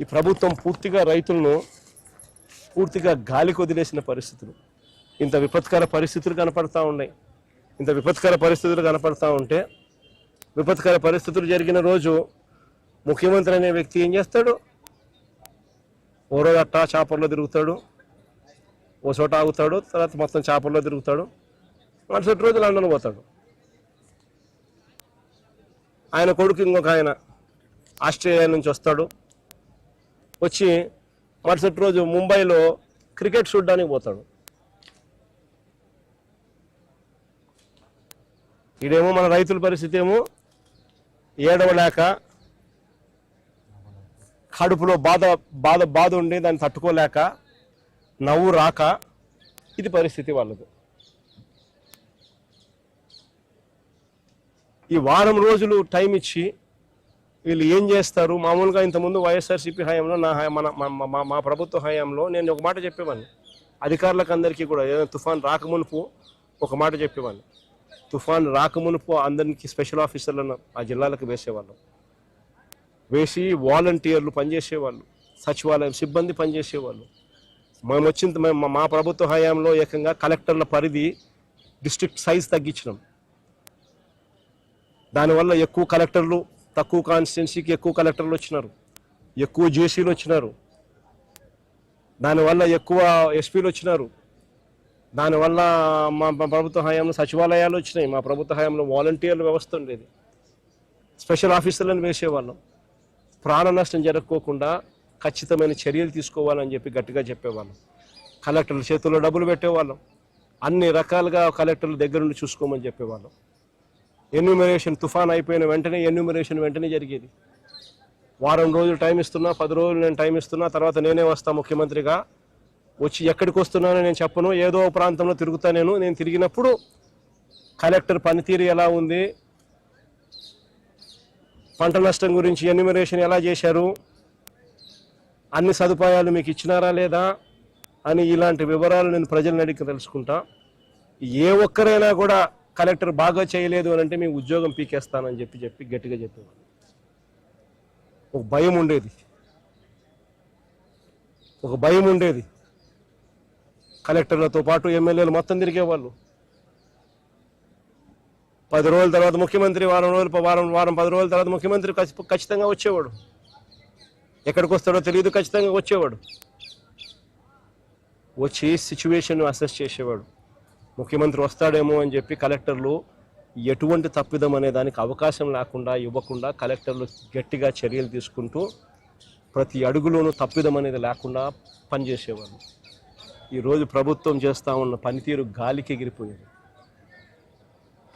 ఈ ప్రభుత్వం పూర్తిగా రైతులను పూర్తిగా గాలికి వదిలేసిన పరిస్థితులు. ఇంత విపత్కర పరిస్థితులు కనపడతా ఉన్నాయి. ఇంత విపత్కర పరిస్థితులు కనపడతా ఉంటే, విపత్కర పరిస్థితులు జరిగిన రోజు ముఖ్యమంత్రి అనే వ్యక్తి ఏం చేస్తాడు? ఓ రోజు అట్టా చాపర్లో తిరుగుతాడు, ఓ చోట ఆగుతాడు, తర్వాత మొత్తం చాపర్లో తిరుగుతాడు, మరుసటి రోజు లండన్ పోతాడు. ఆయన కొడుకు ఇంకొక ఆయన ఆస్ట్రేలియా నుంచి వస్తాడు, వచ్చి మరుసటి రోజు ముంబైలో క్రికెట్ చూడడానికి పోతాడు. ఇదేమో మన రైతుల పరిస్థితి ఏమో ఏడవలేక, కడుపులో బాధ బాధ బాధ ఉండి దాన్ని తట్టుకోలేక, నవ్వు రాక, ఇది పరిస్థితి వాళ్ళది. ఈ వారం రోజులు టైం ఇచ్చి వీళ్ళు ఏం చేస్తారు? మామూలుగా ఇంతకుముందు వైఎస్ఆర్సీపీ హయాంలో మా ప్రభుత్వ హయాంలో నేను ఒక మాట చెప్పేవాడిని అధికారులకు అందరికీ కూడా. ఏదైనా తుఫాన్ రాకమునుపు ఒక మాట చెప్పేవాడిని, తుఫాన్ రాకమునుపు అందరికి స్పెషల్ ఆఫీసర్లను ఆ జిల్లాలకు వేసేవాళ్ళం, వేసి వాలంటీర్లు పనిచేసేవాళ్ళు, సచివాలయం సిబ్బంది పనిచేసేవాళ్ళు. మేము వచ్చిన మా ప్రభుత్వ హయాంలో ఏకంగా కలెక్టర్ల పరిధి డిస్ట్రిక్ట్ సైజ్ తగ్గించినాం. దానివల్ల ఎక్కువ కలెక్టర్లు, తక్కువ కాన్స్టిట్యున్సీకి ఎక్కువ కలెక్టర్లు వచ్చినారు, ఎక్కువ జేసీలు వచ్చినారు, దానివల్ల ఎక్కువ ఎస్పీలు వచ్చినారు. దానివల్ల మా ప్రభుత్వ హయాంలో సచివాలయాలు వచ్చినాయి. మా ప్రభుత్వ హయాంలో వాలంటీర్ల వ్యవస్థ ఉండేది, స్పెషల్ ఆఫీసర్లను వేసేవాళ్ళం. ప్రాణ నష్టం జరగకోకుండా ఖచ్చితమైన చర్యలు తీసుకోవాలని చెప్పి గట్టిగా చెప్పేవాళ్ళం. కలెక్టర్ల చేతుల్లో డబ్బులు పెట్టేవాళ్ళం, అన్ని రకాలుగా కలెక్టర్ల దగ్గర నుండి చూసుకోమని చెప్పేవాళ్ళం. ఎన్యూమరేషన్ తుఫాన్ అయిపోయిన వెంటనే ఎన్యూమరేషన్ వెంటనే జరిగేది. వారం రోజులు టైం ఇస్తున్నా, 10 రోజులు నేను టైం ఇస్తున్నా, తర్వాత నేనే వస్తా ముఖ్యమంత్రిగా. వచ్చి ఎక్కడికి వస్తున్నానో నేను చెప్పను, ఏదో ప్రాంతంలో తిరుగుతా. నేను తిరిగినప్పుడు కలెక్టర్ పనితీరు ఎలా ఉంది, పంట నష్టం గురించి ఎన్యూమరేషన్ ఎలా చేశారు, అన్ని సదుపాయాలు మీకు ఇచ్చినారా లేదా అని ఇలాంటి వివరాలు నేను ప్రజలను అడిగి తెలుసుకుంటా. ఏ ఒక్కరైనా కూడా కలెక్టర్ బాగా చేయలేదు అని అంటే మీ ఉద్యోగం పీకేస్తానని చెప్పి గట్టిగా చెప్పేవాడు. ఒక భయం ఉండేది. కలెక్టర్లతో పాటు ఎమ్మెల్యేలు మొత్తం తిరిగేవాళ్ళు. 10 రోజుల తర్వాత ముఖ్యమంత్రి, వారం 10 రోజుల తర్వాత ముఖ్యమంత్రి ఖచ్చితంగా వచ్చేవాడు. ఎక్కడికి వస్తాడో తెలియదు, ఖచ్చితంగా వచ్చేవాడు. వచ్చి సిచ్యువేషన్ అసెస్ చేసేవాడు. ముఖ్యమంత్రి వస్తాడేమో అని చెప్పి కలెక్టర్లు ఎటువంటి తప్పిదం అనే దానికి అవకాశం లేకుండా ఇవ్వకుండా కలెక్టర్లు గట్టిగా చర్యలు తీసుకుంటూ ప్రతి అడుగులోనూ తప్పిదం అనేది లేకుండా పనిచేసేవాళ్ళు. ఈరోజు ప్రభుత్వం చేస్తూ ఉన్న పనితీరు గాలికి ఎగిరిపోయేది.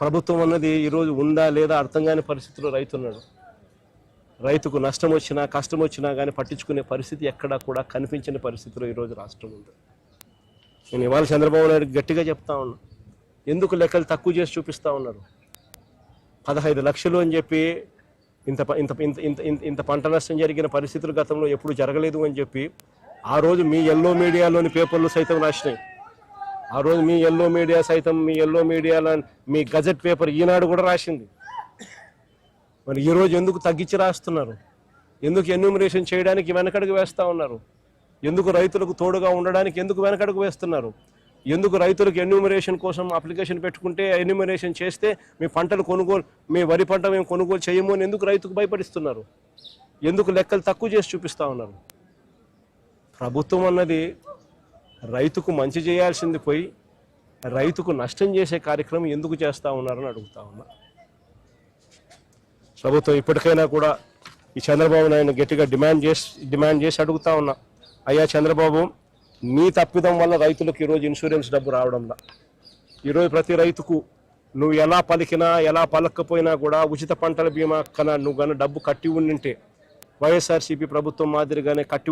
ప్రభుత్వం అన్నది ఈరోజు ఉందా లేదా అర్థం కాని పరిస్థితిలో రైతున్నాడు. రైతుకు నష్టం వచ్చినా కష్టం వచ్చినా కానీ పట్టించుకునే పరిస్థితి ఎక్కడా కూడా కనిపించని పరిస్థితిలో ఈరోజు రాష్ట్రం ఉంది. నేను ఇవాళ చంద్రబాబు నాయుడు గట్టిగా చెప్తా ఉన్నా, ఎందుకు లెక్కలు తక్కువ చేసి చూపిస్తూ ఉన్నారు? 15 లక్షలు అని చెప్పి ఇంత పంట నష్టం జరిగిన పరిస్థితులు గతంలో ఎప్పుడు జరగలేదు అని చెప్పి ఆ రోజు మీ ఎల్లో మీడియాలోని పేపర్లు సైతం రాసినాయి. ఆ రోజు మీ ఎల్లో మీడియా సైతం, మీ ఎల్లో మీడియాలో మీ గజెట్ పేపర్ ఈనాడు కూడా రాసింది. మరి ఈరోజు ఎందుకు తగ్గించి రాస్తున్నారు? ఎందుకు ఎన్యూమరేషన్ చేయడానికి వెనకడుగు వేస్తూ ఉన్నారు? ఎందుకు రైతులకు తోడుగా ఉండడానికి ఎందుకు వెనకడుగు వేస్తున్నారు? ఎందుకు రైతులకు ఎన్యూమరేషన్ కోసం అప్లికేషన్ పెట్టుకుంటే ఎన్యూమరేషన్ చేస్తే మీ పంటలు కొనుగోలు, మీ వరి పంట మేము కొనుగోలు చేయము అని ఎందుకు రైతుకు భయపడిస్తున్నారు? ఎందుకు లెక్కలు తక్కువ చేసి చూపిస్తూ ఉన్నారు? ప్రభుత్వం అన్నది రైతుకు మంచి చేయాల్సింది పోయి రైతుకు నష్టం చేసే కార్యక్రమం ఎందుకు చేస్తూ ఉన్నారని అడుగుతా ఉన్నా. ప్రభుత్వం ఇప్పటికైనా కూడా ఈ చంద్రబాబు నాయుడు గట్టిగా డిమాండ్ చేసి అడుగుతా ఉన్నా, అయ్యా చంద్రబాబు, నీ తప్పిదం వల్ల రైతులకు ఈరోజు ఇన్సూరెన్స్ డబ్బు రావడంలా. ఈరోజు ప్రతి రైతుకు నువ్వు ఎలా పలికినా ఎలా పలకపోయినా కూడా ఉచిత పంటల బీమా కన్నా నువ్వు కానీ డబ్బు కట్టి ఉండింటే వైఎస్ఆర్సీపీ ప్రభుత్వం మాదిరిగానే కట్టి